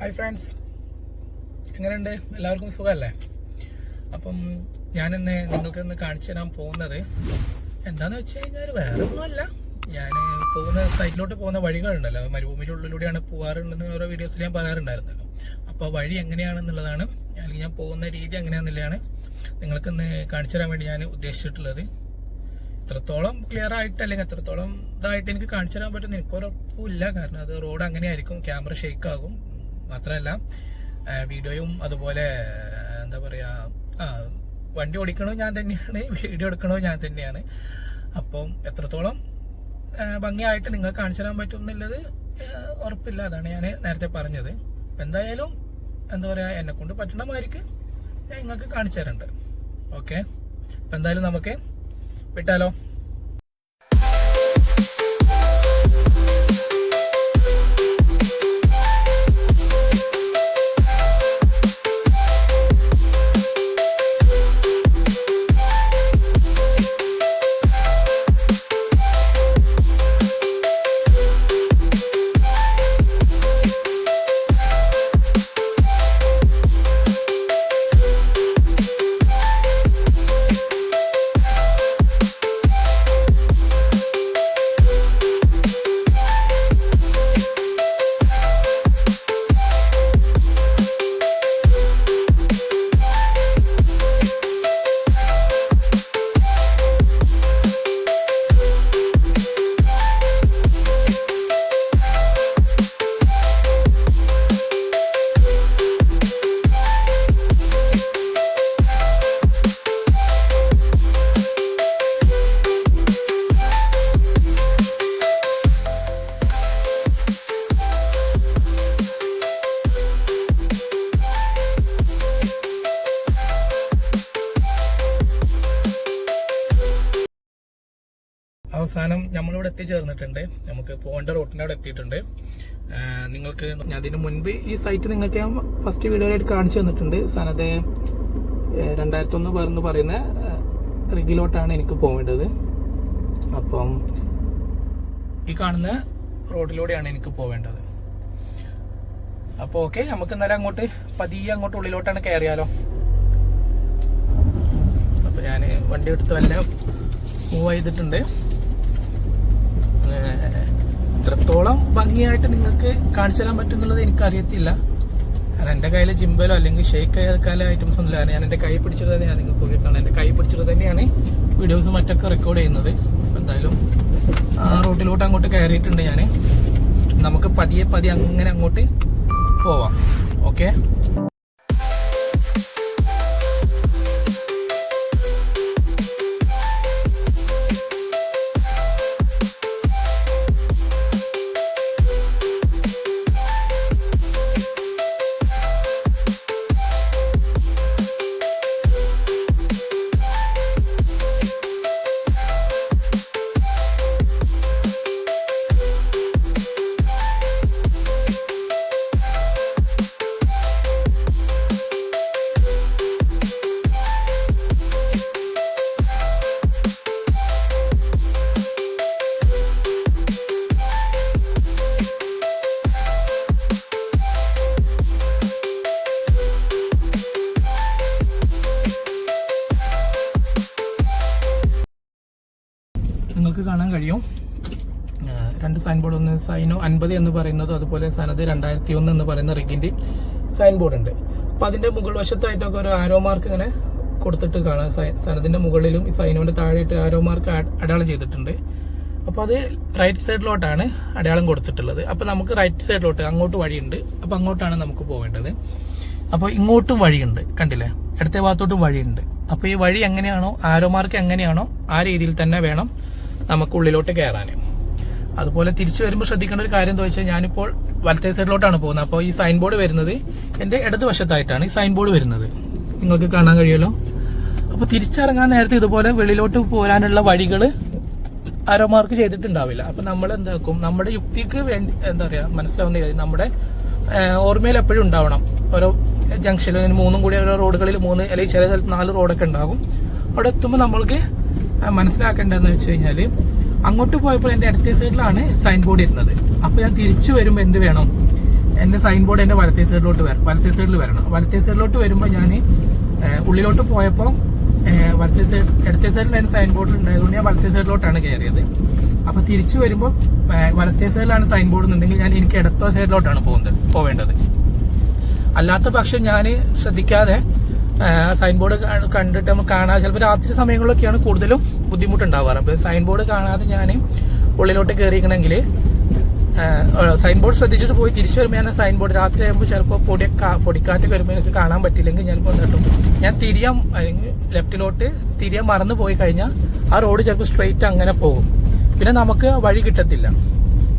Hi friends, എങ്ങനെയുണ്ട്? എല്ലാവർക്കും സുഖമല്ലേ? അപ്പം ഞാനിന്ന് നിങ്ങൾക്കിന്ന് കാണിച്ചു തരാൻ പോകുന്നത് എന്താണെന്ന് വെച്ച് കഴിഞ്ഞാൽ വേറെ ഒന്നുമല്ല. ഞാൻ പോകുന്ന സൈറ്റിലോട്ട് പോകുന്ന വഴികളുണ്ടല്ലോ, മരുഭൂമിയിലുള്ളിലൂടെയാണ് പോകാറുണ്ടെന്ന് ഓരോ വീഡിയോസിൽ ഞാൻ പറയാറുണ്ടായിരുന്നല്ലോ. അപ്പോൾ വഴി എങ്ങനെയാണെന്നുള്ളതാണ്, അല്ലെങ്കിൽ ഞാൻ പോകുന്ന രീതി എങ്ങനെയാണെന്നുള്ളതാണ് നിങ്ങൾക്കിന്ന് കാണിച്ചു തരാൻ വേണ്ടി ഞാൻ ഉദ്ദേശിച്ചിട്ടുള്ളത്. എത്രത്തോളം ക്ലിയർ ആയിട്ട് അല്ലെങ്കിൽ എത്രത്തോളം ഇതായിട്ട് എനിക്ക് കാണിച്ചു തരാൻ പറ്റുന്ന എനിക്കൊരൊപ്പമില്ല. കാരണം അത് റോഡ് അങ്ങനെ ആയിരിക്കും, ക്യാമറ ഷേക്ക് ആകും. മാത്രമല്ല വീഡിയോയും അതുപോലെ എന്താ പറയുക, വണ്ടി ഓടിക്കണോ ഞാൻ തന്നെയാണ്, വീഡിയോ എടുക്കണോ ഞാൻ തന്നെയാണ്. അപ്പം എത്രത്തോളം ഭംഗിയായിട്ട് നിങ്ങൾ കാണിച്ചു തരാൻ പറ്റും എന്നുള്ളത് ഉറപ്പില്ല. അതാണ് ഞാൻ നേരത്തെ പറഞ്ഞത്. എന്തായാലും എന്താ പറയുക, എന്നെ കൊണ്ട് പറ്റണമായിരിക്ക് ഞാൻ നിങ്ങൾക്ക് കാണിച്ചു തരണ്ട്. ഓക്കെ, അപ്പം എന്തായാലും നമുക്ക് വിട്ടാലോ? അവസാനം നമ്മളിവിടെ എത്തിച്ചേർന്നിട്ടുണ്ട്. നമുക്ക് പോകേണ്ട റൂട്ടിൻ്റെ അവിടെ എത്തിയിട്ടുണ്ട്. നിങ്ങൾക്ക് അതിന് മുൻപ് ഈ സൈറ്റ് നിങ്ങൾക്ക് ഞാൻ ഫസ്റ്റ് വീഡിയോയിലായിട്ട് കാണിച്ചു തന്നിട്ടുണ്ട്. സനത് 2001 എന്ന് പറയുന്ന റിഗിലോട്ടാണ് എനിക്ക് പോവേണ്ടത്. അപ്പം ഈ കാണുന്ന റോഡിലൂടെയാണ് എനിക്ക് പോവേണ്ടത്. അപ്പോൾ ഓക്കെ, നമുക്ക് എന്നാലും അങ്ങോട്ട് പതിയെ അങ്ങോട്ട് ഉള്ളിലോട്ടാണ് കയറിയാലോ. അപ്പോൾ ഞാൻ വണ്ടി എടുത്ത് എല്ലാം മൂവ് ചെയ്തിട്ടുണ്ട്. എത്രത്തോളം ഭംഗിയായിട്ട് നിങ്ങൾക്ക് കാണിച്ചു തരാൻ പറ്റുന്നുള്ളത് എനിക്കറിയത്തില്ല. കാരണം എൻ്റെ കയ്യിൽ ജിംബലോ അല്ലെങ്കിൽ ഷേക്ക് ആയ ഐറ്റംസ് ഒന്നുമില്ല. ഞാൻ എൻ്റെ കൈ പിടിച്ചിട്ട് തന്നെയാണ്, നിങ്ങൾക്ക് കാണാൻ എൻ്റെ കൈ പിടിച്ചിട്ട് തന്നെയാണ് വീഡിയോസ് മറ്റൊക്കെ റെക്കോർഡ് ചെയ്യുന്നത്. എന്തായാലും റോഡിലോട്ട് അങ്ങോട്ട് കയറിയിട്ടുണ്ട് ഞാൻ. നമുക്ക് പതിയെ അങ്ങനെ അങ്ങോട്ട് പോവാം. ഓക്കെ, നിങ്ങൾക്ക് കാണാൻ കഴിയും രണ്ട് സൈൻ ബോർഡ്. ഒന്ന് സൈനോ 50 എന്ന് പറയുന്നത്, അതുപോലെ സനത് 2001 എന്ന് പറയുന്ന റിഗിൻ്റെ സൈൻ ബോർഡ് ഉണ്ട്. അപ്പോൾ അതിൻ്റെ മുകൾ വശത്തായിട്ടൊക്കെ ഒരു ആരോ മാർക്ക് ഇങ്ങനെ കൊടുത്തിട്ട് കാണാം. സനതിൻ്റെ മുകളിലും ഈ സൈനോൻ്റെ താഴെയിട്ട് ആരോ മാർക്ക് അടയാളം ചെയ്തിട്ടുണ്ട്. അപ്പോൾ അത് റൈറ്റ് സൈഡിലോട്ടാണ് അടയാളം കൊടുത്തിട്ടുള്ളത്. അപ്പോൾ നമുക്ക് റൈറ്റ് സൈഡിലോട്ട് അങ്ങോട്ട് വഴിയുണ്ട്. അപ്പോൾ അങ്ങോട്ടാണ് നമുക്ക് പോവേണ്ടത്. അപ്പോൾ ഇങ്ങോട്ടും വഴിയുണ്ട്, കണ്ടില്ലേ? ഇടത്തെ ഭാഗത്തോട്ടും വഴിയുണ്ട്. അപ്പോൾ ഈ വഴി എങ്ങനെയാണോ, ആരോ മാർക്ക് എങ്ങനെയാണോ ആ രീതിയിൽ തന്നെ വേണം നമുക്ക് ഉള്ളിലോട്ട് കയറാൻ. അതുപോലെ തിരിച്ചു വരുമ്പോൾ ശ്രദ്ധിക്കേണ്ട ഒരു കാര്യം എന്താ വെച്ചാൽ, ഞാനിപ്പോൾ വലത്തെ സൈഡിലോട്ടാണ് പോകുന്നത്. അപ്പോൾ ഈ സൈൻ ബോർഡ് വരുന്നത് എൻ്റെ ഇടതുവശത്തായിട്ടാണ് ഈ സൈൻ ബോർഡ് വരുന്നത്, നിങ്ങൾക്ക് കാണാൻ കഴിയുമല്ലോ. അപ്പോൾ തിരിച്ചിറങ്ങാൻ നേരത്തെ ഇതുപോലെ വെളിയിലോട്ട് പോരാനുള്ള വഴികൾ ആരോ മാർക്ക് ചെയ്തിട്ടുണ്ടാവില്ല. അപ്പോൾ നമ്മൾ എന്താക്കും, നമ്മുടെ യുക്തിക്ക് വേണ്ടി എന്താ പറയുക മനസ്സിലാവുന്ന കാര്യം നമ്മുടെ ഓർമ്മയിൽ എപ്പോഴും ഉണ്ടാവണം. ഓരോ ജംഗ്ഷനിൽ 3 കൂടി ഓരോ റോഡുകളിൽ 3 അല്ലെങ്കിൽ ചില സ്ഥലത്ത് 4 റോഡൊക്കെ ഉണ്ടാകും. അവിടെ എത്തുമ്പോൾ നമ്മൾക്ക് മനസ്സിലാക്കേണ്ടതെന്ന് വെച്ച് കഴിഞ്ഞാൽ, അങ്ങോട്ട് പോയപ്പോൾ എൻ്റെ ഇടത്തെ സൈഡിലാണ് സൈൻ ബോർഡ് ഇരുന്നത്. അപ്പോൾ ഞാൻ തിരിച്ചു വരുമ്പോൾ എന്ത് വേണം, എൻ്റെ സൈൻ ബോർഡ് എൻ്റെ വലത്തേ സൈഡിൽ വരണം. വലത്തേ സൈഡിലോട്ട് വരുമ്പോൾ ഞാൻ ഉള്ളിലോട്ട് പോയപ്പോൾ വലത്തേ സൈഡ് ഇടത്തേ സൈഡിൽ എൻ്റെ സൈൻ ബോർഡ് ഉണ്ടായതുകൊണ്ട് ഞാൻ വലത്തേ സൈഡിലോട്ടാണ് കയറിയത്. അപ്പോൾ തിരിച്ചു വരുമ്പോൾ വലത്തേ സൈഡിലാണ് സൈൻ ബോർഡ് എന്നുണ്ടെങ്കിൽ എനിക്ക് ഇടത്തേ സൈഡിലോട്ടാണ് പോവേണ്ടത്. അല്ലാത്ത പക്ഷം ഞാൻ ശ്രദ്ധിക്കാതെ സൈൻ ബോർഡ് കണ്ടിട്ട് നമുക്ക് കാണാതെ ചിലപ്പോൾ രാത്രി സമയങ്ങളിലൊക്കെയാണ് കൂടുതലും ബുദ്ധിമുട്ടുണ്ടാവാറ്. അപ്പോൾ സൈൻ ബോർഡ് കാണാതെ ഞാൻ ഉള്ളിലോട്ട് കയറിയിരിക്കണമെങ്കിൽ സൈൻ ബോർഡ് ശ്രദ്ധിച്ചിട്ട് പോയി തിരിച്ചു വരുമ്പോൾ ഞാൻ സൈൻ ബോർഡ് രാത്രി ആകുമ്പോൾ ചിലപ്പോൾ പൊടിക്കാറ്റ് വരുമ്പോൾ എനിക്ക് കാണാൻ പറ്റില്ലെങ്കിൽ ചിലപ്പോൾ എന്നിട്ടും ഞാൻ തിരിയാൻ അല്ലെങ്കിൽ ലെഫ്റ്റിലോട്ട് തിരിയാൻ മറന്നു പോയി കഴിഞ്ഞാൽ ആ റോഡ് ചിലപ്പോൾ സ്ട്രെയിറ്റ് അങ്ങനെ പോകും. പിന്നെ നമുക്ക് വഴി കിട്ടത്തില്ല.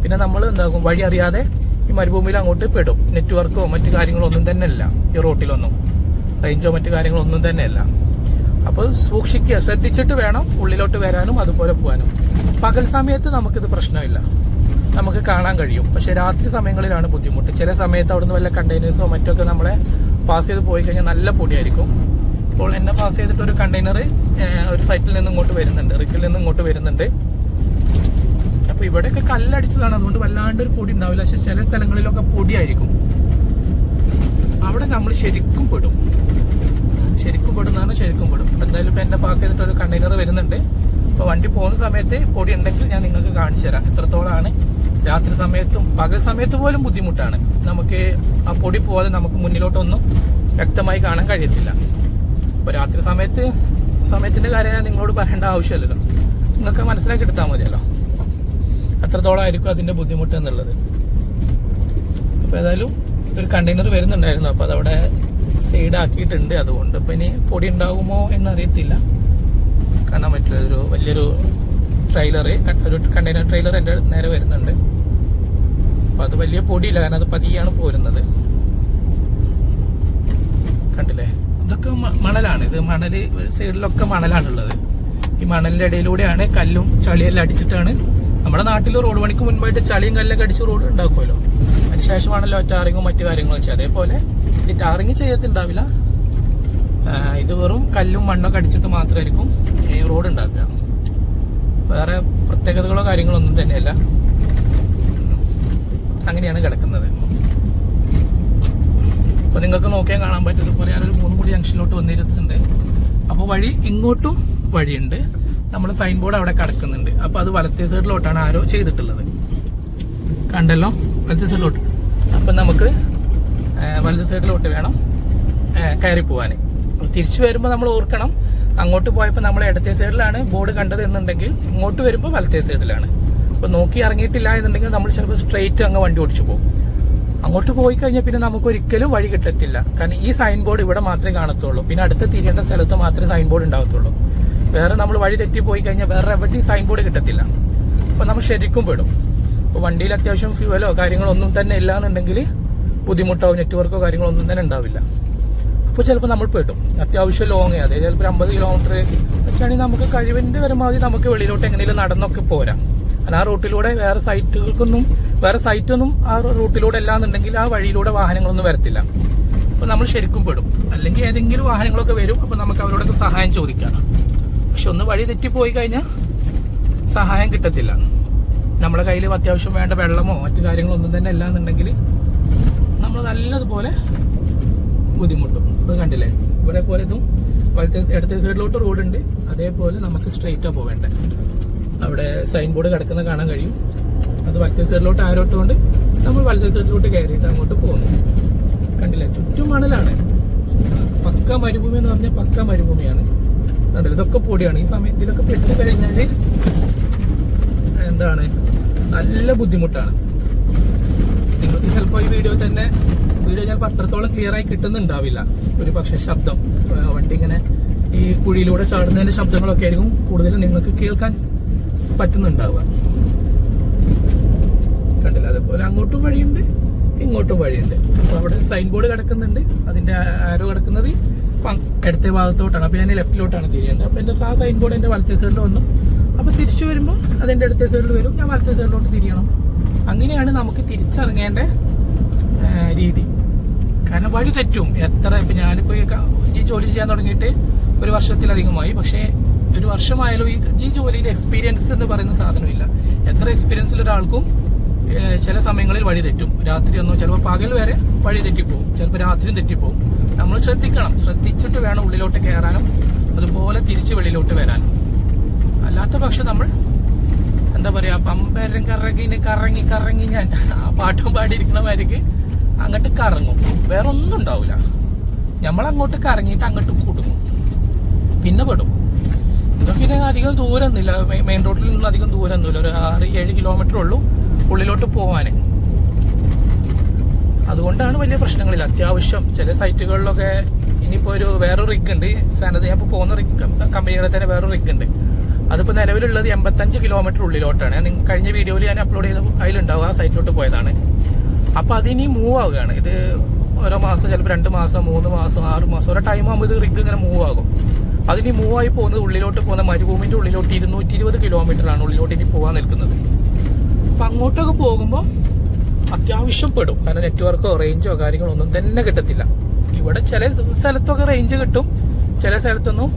പിന്നെ നമ്മൾ എന്താകും, വഴി അറിയാതെ ഈ മരുഭൂമിയിൽ അങ്ങോട്ട് പെടും. നെറ്റ്വർക്കോ മറ്റു കാര്യങ്ങളോ ഒന്നും തന്നെ ഇല്ല ഈ റോട്ടിലൊന്നും, റേഞ്ചോ മറ്റു കാര്യങ്ങളൊന്നും തന്നെ ഇല്ല. അപ്പോൾ സൂക്ഷിക്കുക, ശ്രദ്ധിച്ചിട്ട് വേണം ഉള്ളിലോട്ട് വരാനും അതുപോലെ പോകാനും. പകൽ സമയത്ത് നമുക്കിത് പ്രശ്നമില്ല, നമുക്ക് കാണാൻ കഴിയും. പക്ഷെ രാത്രി സമയങ്ങളിലാണ് ബുദ്ധിമുട്ട്. ചില സമയത്ത് അവിടുന്ന് വല്ല കണ്ടെയ്നേഴ്സോ മറ്റൊക്കെ നമ്മളെ പാസ് ചെയ്ത് പോയി കഴിഞ്ഞാൽ നല്ല പൊടിയായിരിക്കും. ഇപ്പോൾ എന്നെ പാസ് ചെയ്തിട്ട് ഒരു കണ്ടെയ്നർ ഒരു സൈറ്റിൽ നിന്ന് ഇങ്ങോട്ട് വരുന്നുണ്ട്, റിക്കിൽ നിന്ന് ഇങ്ങോട്ട് വരുന്നുണ്ട്. അപ്പോൾ ഇവിടെയൊക്കെ കല്ലടിച്ചതാണ്, അതുകൊണ്ട് വല്ലാണ്ട് ഒരു പൊടി ഉണ്ടാവില്ല. പക്ഷെ ചില സ്ഥലങ്ങളിലൊക്കെ പൊടിയായിരിക്കും. അവിടെ നമ്മൾ ശരിക്കും പെടും. ശരിക്കും പെടും. എന്തായാലും ഇപ്പം എന്നെ പാസ് ചെയ്തിട്ട് ഒരു കണ്ടെയ്നർ വരുന്നുണ്ട്. അപ്പോൾ വണ്ടി പോകുന്ന സമയത്ത് പൊടി ഉണ്ടെങ്കിൽ ഞാൻ നിങ്ങൾക്ക് കാണിച്ചു തരാം എത്രത്തോളമാണ്. രാത്രി സമയത്തും പകൽ സമയത്ത് പോലും ബുദ്ധിമുട്ടാണ്. നമുക്ക് ആ പൊടി പോകാതെ നമുക്ക് മുന്നിലോട്ടൊന്നും വ്യക്തമായി കാണാൻ കഴിയത്തില്ല. അപ്പോൾ രാത്രി സമയത്തിൻ്റെ കാര്യം ഞാൻ നിങ്ങളോട് പറയേണ്ട ആവശ്യമില്ലല്ലോ, നിങ്ങൾക്ക് മനസ്സിലാക്കി എടുത്താൽ മതിയല്ലോ എത്രത്തോളം ആയിരിക്കും അതിൻ്റെ ബുദ്ധിമുട്ട് എന്നുള്ളത്. അപ്പോൾ ഏതായാലും ഒരു കണ്ടെയ്നർ വരുന്നുണ്ടായിരുന്നു, അപ്പോൾ അതവിടെ സൈഡ് ആക്കിയിട്ടുണ്ട്. അതുകൊണ്ട് ഇപ്പം ഇനി പൊടി ഉണ്ടാകുമോ എന്നറിയത്തില്ല, കാണാൻ പറ്റില്ല. ഒരു വലിയൊരു ഒരു കണ്ടെയ്നർ ട്രെയിലർ എൻ്റെ നേരെ വരുന്നുണ്ട്. അപ്പോൾ അത് വലിയ പൊടിയില്ല, കാരണം അത് പതിയാണ് പോരുന്നത്. കണ്ടില്ലേ, ഇതൊക്കെ മണലാണ്. ഇത് മണൽ സൈഡിലൊക്കെ മണലാണുള്ളത്. ഈ മണലിൻ്റെ ഇടയിലൂടെയാണ് കല്ലും ചളിയെല്ലാം അടിച്ചിട്ടാണ്. നമ്മുടെ നാട്ടിൽ റോഡ് പണിക്ക് മുൻപായിട്ട് ചളിയും കല്ലൊക്കെ അടിച്ച് റോഡ് ഉണ്ടാക്കുമല്ലോ, അതിനുശേഷമാണല്ലോ ടാറിങ്ങും മറ്റു കാര്യങ്ങളും വെച്ചാൽ. അതേപോലെ ഇത് ടാറിങ് ചെയ്യത്തുണ്ടാവില്ല, ഇത് വെറും കല്ലും മണ്ണൊക്കെ അടിച്ചിട്ട് മാത്രമായിരിക്കും ഈ റോഡ് ഉണ്ടാക്കുക. വേറെ പ്രത്യേകതകളോ കാര്യങ്ങളോ ഒന്നും തന്നെയല്ല, അങ്ങനെയാണ് കിടക്കുന്നത്. അപ്പോൾ നിങ്ങൾക്ക് നോക്കിയാൽ കാണാൻ പറ്റും. ഇതുപോലെ ഞാനൊരു 3 കൂടി ജംഗ്ഷനിലോട്ട് വന്നിരുന്നുണ്ട്. അപ്പോൾ വഴി ഇങ്ങോട്ടും വഴിയുണ്ട്, നമ്മൾ സൈൻ ബോർഡ് അവിടെ കിടക്കുന്നുണ്ട്. അപ്പോൾ അത് വലത്തേ സൈഡിലോട്ടാണ് ആരോ ചെയ്തിട്ടുള്ളത്, കണ്ടല്ലോ, വലത്തേ സൈഡിലോട്ട്. അപ്പം നമുക്ക് വലത്തേ സൈഡിലോട്ട് വേണം കയറി പോകാൻ. തിരിച്ചു വരുമ്പോൾ നമ്മൾ ഓർക്കണം, അങ്ങോട്ട് പോയപ്പോൾ നമ്മൾ ഇടത്തേ സൈഡിലാണ് ബോർഡ് കണ്ടത് എന്നുണ്ടെങ്കിൽ ഇങ്ങോട്ട് വരുമ്പോൾ വലത്തേ സൈഡിലാണ്. അപ്പോൾ നോക്കി ഇറങ്ങിയിട്ടില്ല എന്നുണ്ടെങ്കിൽ നമ്മൾ ചിലപ്പോൾ സ്ട്രെയിറ്റ് അങ്ങ് വണ്ടി ഓടിച്ചു പോകും. അങ്ങോട്ട് പോയി കഴിഞ്ഞാൽ പിന്നെ നമുക്ക് ഒരിക്കലും വഴി കിട്ടത്തില്ല. കാരണം ഈ സൈൻ ബോർഡ് ഇവിടെ മാത്രമേ കാണത്തുള്ളൂ. പിന്നെ അടുത്ത് തിരിയേണ്ട സ്ഥലത്ത് മാത്രമേ സൈൻ ബോർഡ് ഉണ്ടാകത്തുള്ളൂ. വേറെ നമ്മൾ വഴി തെറ്റി പോയി കഴിഞ്ഞാൽ വേറെ എവിടെയും സൈൻ ബോർഡ് കിട്ടത്തില്ല. അപ്പോൾ നമ്മൾ ശരിക്കും പെടും. അപ്പോൾ വണ്ടിയിൽ അത്യാവശ്യം ഫ്യൂവലോ കാര്യങ്ങളോ ഒന്നും തന്നെ ഇല്ല എന്നുണ്ടെങ്കിൽ ബുദ്ധിമുട്ടാവും, നെറ്റ്വർക്കോ കാര്യങ്ങളോ ഒന്നും തന്നെ ഉണ്ടാവില്ല. അപ്പോൾ ചിലപ്പോൾ നമ്മൾ പെടും. അത്യാവശ്യം ലോങ്, അതെ ചിലപ്പോൾ 50 കിലോമീറ്റർ ഒക്കെയാണെങ്കിൽ നമുക്ക് കഴിവിൻ്റെ പരമാവധി നമുക്ക് വെളിയിലോട്ട് എങ്ങനെയും നടന്നൊക്കെ പോരാം. കാരണം ആ റൂട്ടിലൂടെ വേറെ സൈറ്റൊന്നും ആ റൂട്ടിലൂടെ അല്ലാന്നുണ്ടെങ്കിൽ ആ വഴിയിലൂടെ വാഹനങ്ങളൊന്നും വരത്തില്ല. അപ്പോൾ നമ്മൾ ശരിക്കും പെടും. അല്ലെങ്കിൽ ഏതെങ്കിലും വാഹനങ്ങളൊക്കെ വരും, അപ്പോൾ നമുക്ക് അവരോടൊക്കെ സഹായം ചോദിക്കാം. പക്ഷെ ഒന്ന് വഴി തെറ്റിപ്പോയി കഴിഞ്ഞാൽ സഹായം കിട്ടത്തില്ല. നമ്മുടെ കയ്യിൽ അത്യാവശ്യം വേണ്ട വെള്ളമോ മറ്റു കാര്യങ്ങളോ ഒന്നും തന്നെ ഇല്ല എന്നുണ്ടെങ്കിൽ നമ്മൾ നല്ലതുപോലെ ബുദ്ധിമുട്ടും. ഇപ്പോൾ കണ്ടില്ലേ, ഇവിടെ പോലെ ഇതും ഇടത്തെ സൈഡിലോട്ട് റോഡുണ്ട്, അതേപോലെ നമുക്ക് സ്ട്രെയിറ്റാണ് പോവേണ്ടത്. അവിടെ സൈൻ ബോർഡ് കിടക്കുന്ന കാണാൻ കഴിയും. അത് വലത്തെ സൈഡിലോട്ട് ആരോട്ടുകൊണ്ട് നമ്മൾ വലത്തെ സൈഡിലോട്ട് കയറിയിട്ട് അങ്ങോട്ട് പോകുന്നു. കണ്ടില്ലേ, ചുറ്റും മണലാണ്. പക്ക മരുഭൂമി എന്ന് പറഞ്ഞാൽ പക്ക മരുഭൂമിയാണ്. കണ്ടില്ല, ഇതൊക്കെ പൊടിയാണ്. ഈ സമയത്ത് ഇതിലൊക്കെ പെട്ട് കഴിഞ്ഞാൽ എന്താണ്, നല്ല ബുദ്ധിമുട്ടാണ്. നിങ്ങൾക്ക് ചിലപ്പോൾ ഈ വീഡിയോ ചിലപ്പോൾ അത്രത്തോളം ക്ലിയർ ആയി കിട്ടുന്നുണ്ടാവില്ല. ഒരു പക്ഷേ ശബ്ദം, വണ്ടി ഇങ്ങനെ ഈ കുഴിയിലൂടെ ചാടുന്നതിന്റെ ശബ്ദങ്ങളൊക്കെ ആയിരിക്കും കൂടുതലും നിങ്ങൾക്ക് കേൾക്കാൻ പറ്റുന്നുണ്ടാവുക. കണ്ടില്ല, അതേപോലെ അങ്ങോട്ടും വഴിയുണ്ട് ഇങ്ങോട്ടും വഴിയുണ്ട്. അപ്പോൾ അവിടെ സൈൻ ബോർഡ് കിടക്കുന്നുണ്ട്, അതിന്റെ ആരോ കിടക്കുന്നത് ഇടത്തെ ഭാഗത്തോട്ടാണ്. അപ്പോൾ ഞാൻ ലെഫ്റ്റിലോട്ടാണ് തിരിയേണ്ടത്. അപ്പോൾ എൻ്റെ ആ സൈൻ ബോർഡ് എൻ്റെ വലത്തെ സൈഡിൽ വന്നു. അപ്പോൾ തിരിച്ചു വരുമ്പോൾ അതെൻ്റെ ഇടത്തെ സൈഡിൽ വരും, ഞാൻ വലത്തെ സൈഡിലോട്ട് തിരിയണം. അങ്ങനെയാണ് നമുക്ക് തിരിച്ചിറങ്ങേണ്ട രീതി. കാരണം വഴി തെറ്റും. ഇപ്പം ഞാനിപ്പോൾ ഈ ജോലി ചെയ്യാൻ തുടങ്ങിയിട്ട് 1 വർഷത്തിലധികമായി. പക്ഷേ 1 വർഷമായാലും ഈ ജോലിയിൽ എക്സ്പീരിയൻസ് എന്ന് പറയുന്ന സാധനമില്ല. എത്ര എക്സ്പീരിയൻസിൽ ഒരാൾക്കും ചില സമയങ്ങളിൽ വഴി തെറ്റും. രാത്രിയൊന്നും ചിലപ്പോൾ പകൽ വരെ വഴി തെറ്റിപ്പോവും, ചിലപ്പോൾ രാത്രിയും തെറ്റിപ്പോവും. നമ്മൾ ശ്രദ്ധിച്ചിട്ട് വേണം ഉള്ളിലോട്ട് കയറാനും അതുപോലെ തിരിച്ച് വെളിയിലോട്ട് വരാനും. അല്ലാത്ത പക്ഷെ നമ്മൾ എന്താ പറയാ, പമ്പരം കറങ്ങി ഞാൻ ആ പാട്ടും പാടിയിരിക്കുന്ന മാതിരിക്ക് അങ്ങോട്ട് കറങ്ങും. വേറെ ഒന്നും ഉണ്ടാവില്ല. നമ്മളങ്ങോട്ട് കറങ്ങിയിട്ട് അങ്ങോട്ട് കുടുങ്ങും, പിന്നെ പെടും. ഇതൊക്കെ അധികം ദൂരമൊന്നുമില്ല, മെയിൻ റോഡിൽ നിന്നും അധികം ദൂരമൊന്നുമില്ല. ഒരു 6-7 കിലോമീറ്റർ ഉള്ളൂ ഉള്ളിലോട്ട് പോവാൻ. അതുകൊണ്ടാണ് വലിയ പ്രശ്നങ്ങളില്ല. അത്യാവശ്യം ചില സൈറ്റുകളിലൊക്കെ ഇനിയിപ്പോൾ വേറൊരു റിഗ് ഉണ്ട്, സാധനത്ത് ഞാൻ ഇപ്പോൾ പോകുന്ന കമ്പനികളെ തന്നെ വേറൊരു റിഗ് ഉണ്ട്. അതിപ്പോൾ നിലവിലുള്ളത് 85 കിലോമീറ്റർ ഉള്ളിലോട്ടാണ്. കഴിഞ്ഞ വീഡിയോയിൽ ഞാൻ അപ്ലോഡ് ചെയ്ത അതിലുണ്ടാവും, ആ സൈറ്റിലോട്ട് പോയതാണ്. അപ്പോൾ അതിനി മൂവ് ആവുകയാണ്. ഇത് ഓരോ മാസം, ചിലപ്പോൾ 2 മാസം, 3 മാസം, 6 മാസം, ഓരോ ടൈം ആകുമ്പോൾ ഇത് റിഗ് ഇങ്ങനെ മൂവ് ആകും. അതിനി മൂവ് ആയി പോകുന്നത് ഉള്ളിലോട്ട് പോകുന്ന മരുഭൂമിൻ്റെ ഉള്ളിലോട്ട് 220 കിലോമീറ്ററാണ് ഉള്ളിലോട്ട് ഇനി പോകാൻ നിൽക്കുന്നത്. അപ്പം അങ്ങോട്ടൊക്കെ പോകുമ്പോൾ അത്യാവശ്യം പെടും. കാരണം നെറ്റ്വർക്കോ റേഞ്ചോ കാര്യങ്ങളോ ഒന്നും തന്നെ കിട്ടത്തില്ല. ഇവിടെ ചില സ്ഥലത്തൊക്കെ റേഞ്ച് കിട്ടും, ചില സ്ഥലത്തൊന്നും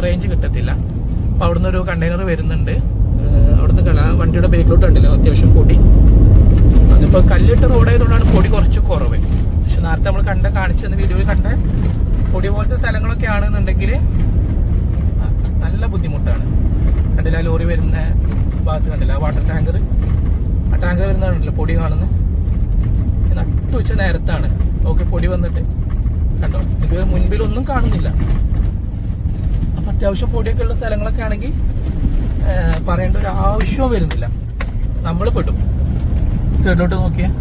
റേഞ്ച് കിട്ടത്തില്ല. അപ്പോൾ അവിടുന്ന് ഒരു കണ്ടെയ്നർ വരുന്നുണ്ട്. അവിടുന്ന് വണ്ടിയുടെ ബേക്കിലോട്ട് കണ്ടില്ല അത്യാവശ്യം പൊടി. അതിപ്പോൾ കല്ലിട്ട റോഡായതുകൊണ്ടാണ് പൊടി കുറച്ച് കുറവ്. പക്ഷെ നേരത്തെ നമ്മൾ കാണിച്ചെന്ന വീഡിയോയിൽ കണ്ട പൊടി പോലത്തെ സ്ഥലങ്ങളൊക്കെ ആണെന്നുണ്ടെങ്കിൽ നല്ല ബുദ്ധിമുട്ടാണ്. കണ്ടില്ല ലോറി വരുന്ന ഭാഗത്ത് കണ്ടില്ല വാട്ടർ ടാങ്കർ, ആ ടാങ്കർ വരുന്നതാണല്ലോ പൊടി കാണുന്നത്. നട്ടുവെച്ച നേരത്താണ് ഓക്കെ പൊടി വന്നിട്ട് കണ്ടോ. ഇത് മുൻപിലൊന്നും കാണുന്നില്ല. അപ്പം അത്യാവശ്യം പൊടിയൊക്കെ ഉള്ള സ്ഥലങ്ങളൊക്കെ ആണെങ്കിൽ പറയേണ്ട ഒരു ആവശ്യവും വരുന്നില്ല. നമ്മൾ പെടും. സൈഡിലോട്ട് നോക്കിയാൽ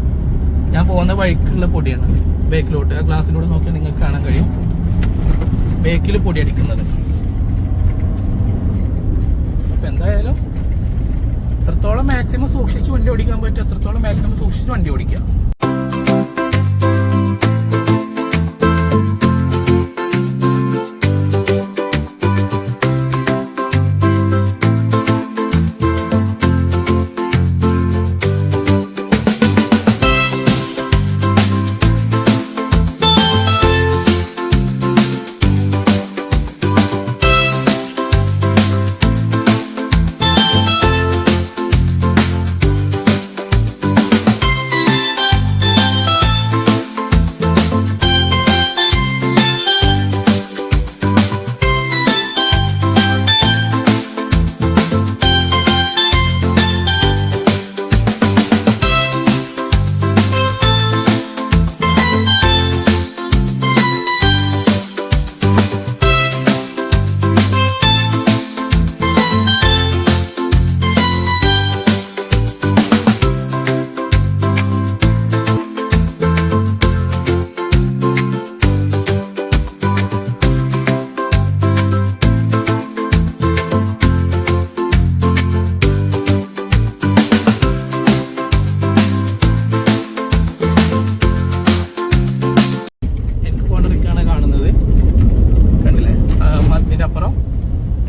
ഞാൻ പോകുന്ന വഴിക്കുള്ള പൊടിയാണ്. ബേക്കിലോട്ട് ആ ഗ്ലാസ്സിലൂടെ നോക്കിയാൽ നിങ്ങൾക്ക് കാണാൻ കഴിയും ബേക്കിൽ പൊടി അടിക്കുന്നത്. അപ്പം എന്തായാലും എത്രത്തോളം മാക്സിമം സൂക്ഷിച്ച് വണ്ടി ഓടിക്കാൻ പറ്റും അത്രത്തോളം മാക്സിമം സൂക്ഷിച്ച് വണ്ടി ഓടിക്കുക.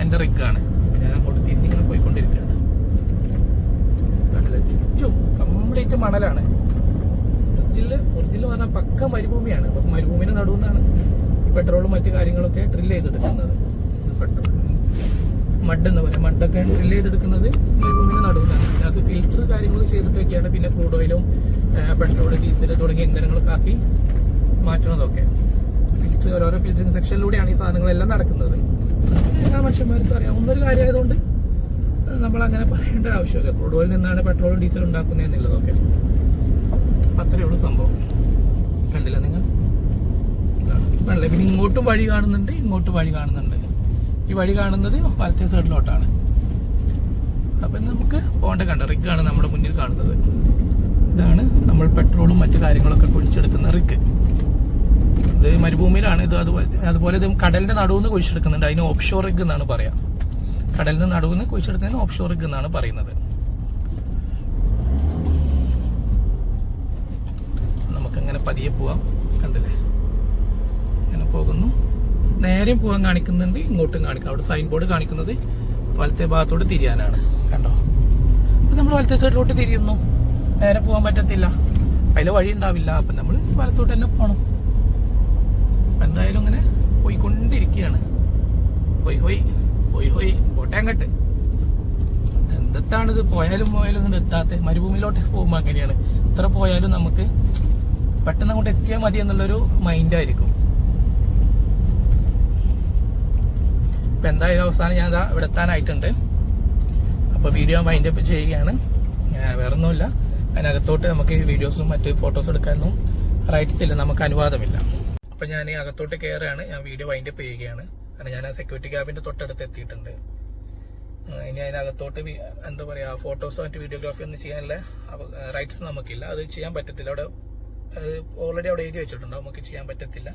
എൻ്റെ റിഗാണ്. ഞാൻ അങ്ങോട്ട് തിരിഞ്ഞിങ്ങനെ പോയിക്കൊണ്ടിരിക്കുകയാണ്. കണ്ടില്ല ചുറ്റും കംപ്ലീറ്റ് മണലാണ്. ഒറിജിനൽ പറഞ്ഞാൽ പക്ക മരുഭൂമിയാണ്. അപ്പം മരുഭൂമിന് നടുവെന്നാണ് പെട്രോളും മറ്റു കാര്യങ്ങളൊക്കെ ഡ്രില്ല് ചെയ്തെടുക്കുന്നത്. പെട്രോൾ മഡ് എന്ന് പറയാം, മഡൊക്കെ ഡ്രില്ല് ചെയ്തെടുക്കുന്നത് മരുഭൂമിന് നടുവെന്നാണ്. അത് ഫിൽറ്റർ കാര്യങ്ങൾ ചെയ്തിട്ടൊക്കെയാണ് പിന്നെ ക്രൂഡ് ഓയിലും പെട്രോൾ, ഡീസൽ തുടങ്ങിയ ഇന്ധനങ്ങളൊക്കെ ആക്കി മാറ്റണതൊക്കെ. ഫിൽറ്റർ ഓരോരോ ഫിൽറ്ററിങ് സെക്ഷനിലൂടെയാണ് ഈ സാധനങ്ങളെല്ലാം നടക്കുന്നത്. എല്ലാ മനുഷ്യന്മാർക്കും അറിയാവുന്ന ഒരു കാര്യമായതുകൊണ്ട് നമ്മളങ്ങനെ പറയേണ്ട ആവശ്യമില്ല. ക്രൂഡ് ഓയിൽ നിന്നാണ് പെട്രോളും ഡീസലും ഉണ്ടാക്കുന്നത് എന്നുള്ളതൊക്കെ. അത്രയേ ഉള്ളൂ സംഭവം. കണ്ടില്ല നിങ്ങൾ? കണ്ടില്ല. പിന്നെ ഇങ്ങോട്ടും വഴി കാണുന്നുണ്ട്, ഇങ്ങോട്ടും വഴി കാണുന്നുണ്ട്. ഈ വഴി കാണുന്നത് വലത്തെ സൈഡിലോട്ടാണ്. അപ്പം നമുക്ക് പോകേണ്ട കണ്ട റിഗാണ് നമ്മുടെ മുന്നിൽ കാണുന്നത്. ഇതാണ് നമ്മൾ പെട്രോളും മറ്റു കാര്യങ്ങളൊക്കെ കുഴിച്ചെടുക്കുന്ന റിഗ്. ഇത് മരുഭൂമിയിലാണ്. ഇത് അതുപോലെ ഇത് കടലിന്റെ നടുവിന്ന് കുഴിച്ചെടുക്കുന്നുണ്ട്. അതിന് ഓഫ്ഷോർ റിഗ് എന്നാണ് പറയാ. കടലിന്റെ നടുവിന്ന് കുഴിച്ചെടുക്കുന്നതിന് ഓഫ്ഷോർ റിഗ് എന്നാണ് പറയുന്നത്. നമുക്കങ്ങനെ പതിയെ പോവാം. കണ്ടില്ലേ ഇങ്ങനെ പോകുന്നു. നേരെ പോകാൻ കാണിക്കുന്നുണ്ട്, ഇങ്ങോട്ടും കാണിക്കാം. അവിടെ സൈൻ ബോർഡ് കാണിക്കുന്നത് വലത്തെ ഭാഗത്തോട്ട് തിരിയാനാണ്. കണ്ടോ? അപ്പം നമ്മൾ വലത്തെ സൈഡിലോട്ട് തിരിയുന്നു. നേരെ പോകാൻ പറ്റത്തില്ല, അതിൽ വഴി ഉണ്ടാവില്ല. അപ്പം നമ്മൾ വലത്തോട്ട് തന്നെ പോകണം. എന്തായാലും ഇങ്ങനെ പോയിക്കൊണ്ടിരിക്കുകയാണ്. പോയി പോയി പോയി പോയി പോട്ടെ അങ്ങട്ട്. ഇതെത്താണിത് പോയാലും ഇങ്ങോട്ട് എത്താത്ത മരുഭൂമിയിലോട്ട് പോകുമ്പോൾ അങ്ങനെയാണ്. എത്ര പോയാലും നമുക്ക് പെട്ടെന്ന് അങ്ങോട്ട് എത്തിയാൽ മതി എന്നുള്ളൊരു മൈൻഡായിരിക്കും. ഇപ്പം എന്തായാലും അവസാനം ഞാൻ ഇവിടെ എത്താനായിട്ടുണ്ട്. അപ്പോൾ വീഡിയോ വൈൻഡ് അപ്പ് ചെയ്യുകയാണ്. വേറൊന്നുമില്ല, അതിനകത്തോട്ട് നമുക്ക് വീഡിയോസും മറ്റ് ഫോട്ടോസും എടുക്കാനൊന്നും റൈറ്റ്സ് ഇല്ല, നമുക്ക് അനുവാദമില്ല. അപ്പം ഞാൻ ഈ അകത്തോട്ട് കയറുകയാണ്. ഞാൻ വീഡിയോ വൈൻഡ് അപ്പ് ചെയ്യുകയാണ്. കാരണം ഞാൻ ആ സെക്യൂരിറ്റി ക്യാബിൻ്റെ തൊട്ടടുത്ത് എത്തിയിട്ടുണ്ട്. ഇനി അതിനകത്തോട്ട് എന്താ പറയുക, ഫോട്ടോസോ മറ്റ് വീഡിയോഗ്രാഫി ഒന്നും ചെയ്യാനുള്ള റൈറ്റ്സ് നമുക്കില്ല. അത് ചെയ്യാൻ പറ്റത്തില്ല. അവിടെ ഓൾറെഡി അവിടെ എഴുതി വെച്ചിട്ടുണ്ട്, നമുക്ക് ചെയ്യാൻ പറ്റത്തില്ല.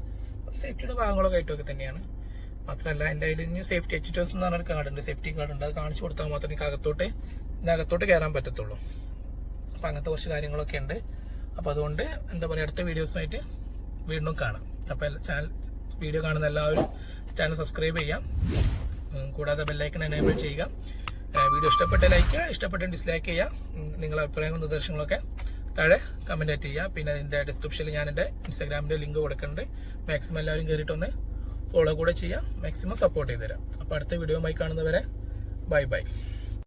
സേഫ്റ്റിയുടെ ഭാഗങ്ങളൊക്കെ ആയിട്ടൊക്കെ തന്നെയാണ്. മാത്രമല്ല എൻ്റെ കയ്യിൽ ഇനി സേഫ്റ്റി എച്ചിറ്റേഴ്സ് എന്ന് പറഞ്ഞൊരു കാർഡുണ്ട്, സേഫ്റ്റി കാർഡുണ്ട്. അത് കാണിച്ചു കൊടുത്താൽ മാത്രമേ എനിക്ക് ഇതിനകത്തോട്ട് കയറാൻ പറ്റത്തുള്ളൂ. അപ്പം അങ്ങനത്തെ കുറച്ച് കാര്യങ്ങളൊക്കെ ഉണ്ട്. അപ്പോൾ അതുകൊണ്ട് എന്താ പറയുക, അടുത്ത വീഡിയോസുമായിട്ട് വീണ്ടും കാണാം. അപ്പോൾ വീഡിയോ കാണുന്ന എല്ലാവരും ചാനൽ സബ്സ്ക്രൈബ് ചെയ്യാം, കൂടാതെ ബെല്ലൈക്കൺ എനേബിൾ ചെയ്യുക. വീഡിയോ ഇഷ്ടപ്പെട്ട ലൈക്ക് ചെയ്യുക, ഇഷ്ടപ്പെട്ട ഡിസ്ലൈക്ക് ചെയ്യുക. നിങ്ങളുടെ അഭിപ്രായങ്ങളും നിർദ്ദേശങ്ങളൊക്കെ താഴെ കമൻറ്റ് ചെയ്യുക. പിന്നെ അതിൻ്റെ ഡിസ്ക്രിപ്ഷനിൽ ഞാൻ എൻ്റെ ഇൻസ്റ്റാഗ്രാമിൻ്റെ ലിങ്ക് കൊടുക്കുന്നുണ്ട്. മാക്സിമം എല്ലാവരും കയറിയിട്ടൊന്ന് ഫോളോ കൂടെ ചെയ്യുക, മാക്സിമം സപ്പോർട്ട് ചെയ്ത് തരാം. അപ്പോൾ അടുത്ത വീഡിയോയുമായി കാണുന്നവരെ ബൈ ബൈ.